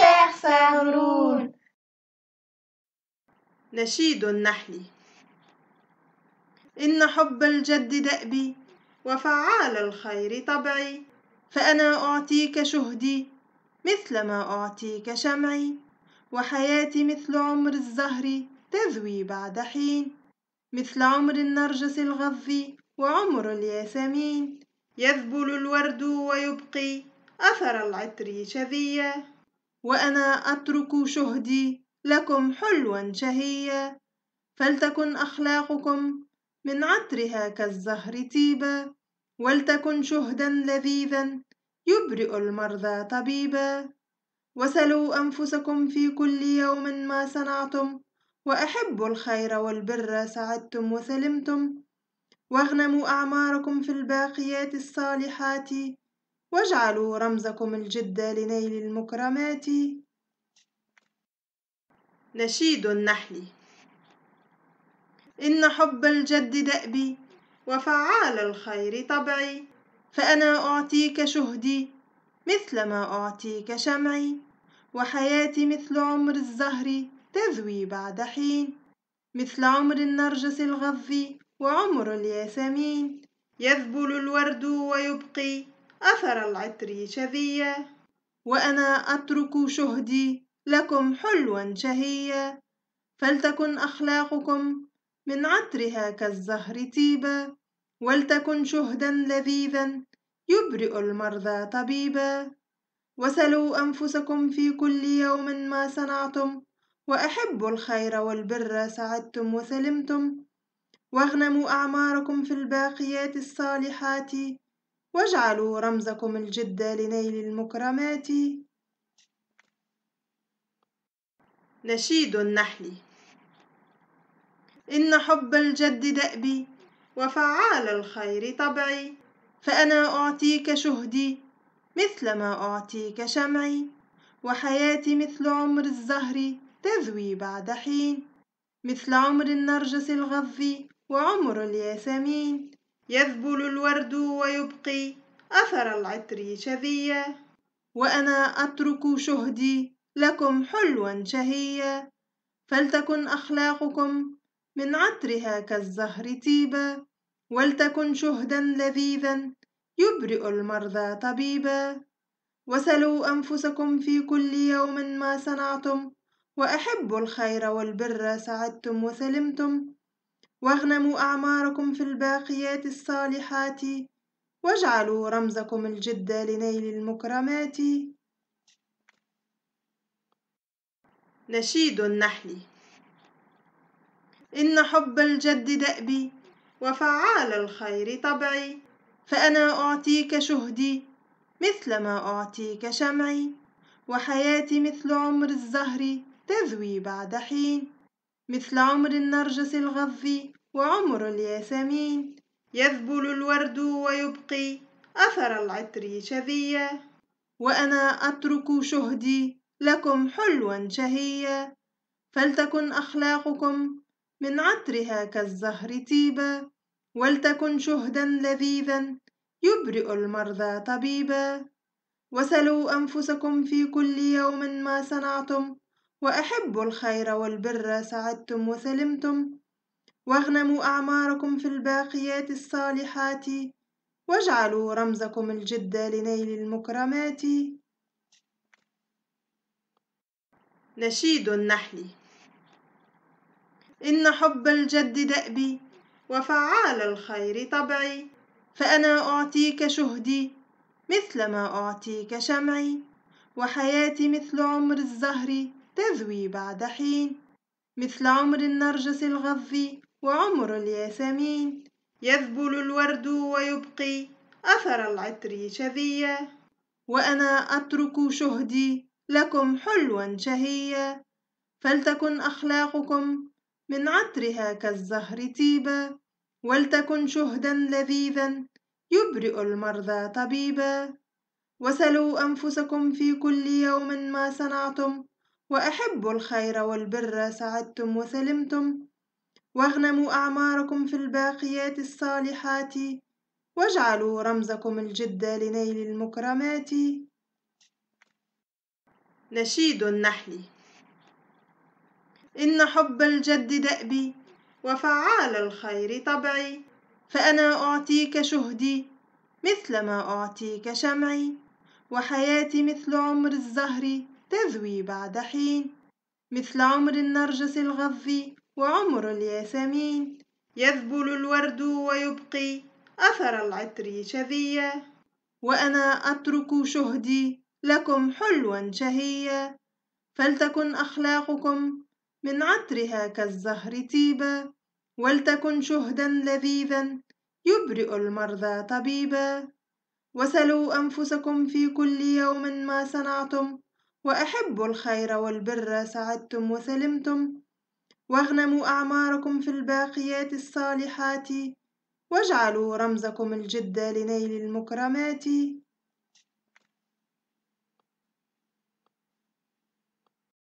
يتساءلون. نشيد النحل. إن حب الجد دأبي وفعال الخير طبعي، فأنا أعطيك شهدي مثل ما أعطيك شمعي، وحياتي مثل عمر الزهر تذوي بعد حين، مثل عمر النرجس الغض وعمر الياسمين، يذبل الورد ويبقي أثر العطر شذيا، وأنا أترك شهدي لكم حلوا شهيا، فلتكن أخلاقكم من عطرها كالزهر طيبا، ولتكن شهدا لذيذا يبرئ المرضى طبيبا، وسلوا أنفسكم في كل يوم ما صنعتم، وأحبوا الخير والبر سعدتم وسلمتم، واغنموا أعماركم في الباقيات الصالحات، واجعلوا رمزكم الجد لنيل المكرمات. نشيد النحل. إن حب الجد دأبي وفعال الخير طبعي، فأنا أعطيك شهدي مثل ما أعطيك شمعي، وحياتي مثل عمر الزهر تذوي بعد حين، مثل عمر النرجس الغض وعمر الياسمين، يذبل الورد ويبقي أثر العطر شذيا، وأنا أترك شهدي لكم حلوا شهيا، فلتكن أخلاقكم من عطرها كالزهر طيبا، ولتكن شهدا لذيذا يبرئ المرضى طبيبا، وسلوا أنفسكم في كل يوم ما صنعتم، وأحبوا الخير والبر سعدتم وسلمتم، واغنموا أعماركم في الباقيات الصالحات، واجعلوا رمزكم الجد لنيل المكرمات. نشيد النحل. إن حب الجد دأبي وفعال الخير طبعي، فأنا أعطيك شهدي مثل ما أعطيك شمعي، وحياتي مثل عمر الزهر تذوي بعد حين، مثل عمر النرجس الغض وعمر الياسمين، يذبل الورد ويبقي أثر العطر شذيا، وأنا أترك شهدي لكم حلوا شهيا، فلتكن أخلاقكم من عطرها كالزهر طيبا، ولتكن شهدا لذيذا يبرئ المرضى طبيبا، وسلوا أنفسكم في كل يوم ما صنعتم، وأحبوا الخير والبر سعدتم وسلمتم، واغنموا أعماركم في الباقيات الصالحات، واجعلوا رمزكم الجد لنيل المكرمات. نشيد النحل. إن حب الجد دأبي وفعال الخير طبعي، فأنا أعطيك شهدي مثل ما أعطيك شمعي، وحياتي مثل عمر الزهر تذوي بعد حين، مثل عمر النرجس الغض وعمر الياسمين، يذبل الورد ويبقي أثر العطر شذيا، وأنا أترك شهدي لكم حلوا شهيا، فلتكن أخلاقكم من عطرها كالزهر طيبا، ولتكن شهدا لذيذا يبرئ المرضى طبيبا، وسلوا أنفسكم في كل يوم ما صنعتم، وأحبوا الخير والبر سعدتم وسلمتم، واغنموا أعماركم في الباقيات الصالحات، واجعلوا رمزكم الجد لنيل المكرمات. نشيد النحل. إن حب الجد دأبي وفعال الخير طبعي، فأنا أعطيك شهدي مثل ما أعطيك شمعي، وحياتي مثل عمر الزهر تذوي بعد حين، مثل عمر النرجس الغض وعمر الياسمين، يذبل الورد ويبقي أثر العطر شذيا، وأنا أترك شهدي لكم حلوا شهيا، فلتكن أخلاقكم من عطرها كالزهر طيبا، ولتكن شهدا لذيذا يبرئ المرضى طبيبا، وسلوا أنفسكم في كل يوم ما صنعتم، وأحبوا الخير والبر سعدتم وسلمتم، واغنموا أعماركم في الباقيات الصالحات، واجعلوا رمزكم الجد لنيل المكرمات. نشيد النحل. إن حب الجد دأبي وفعال الخير طبعي، فأنا أعطيك شهدي مثل ما أعطيك شمعي، وحياتي مثل عمر الزهر تذوي بعد حين، مثل عمر النرجس الغض وعمر الياسمين، يذبل الورد ويبقي أثر العطر شذيا، وأنا أترك شهدي لكم حلوا شهيا، فلتكن أخلاقكم من عطرها كالزهر طيبا، ولتكن شهدا لذيذا يبرئ المرضى طبيبا، وسلوا أنفسكم في كل يوم ما صنعتم، وأحبوا الخير والبر سعدتم وسلمتم، واغنموا أعماركم في الباقيات الصالحات، واجعلوا رمزكم الجد لنيل المكرمات.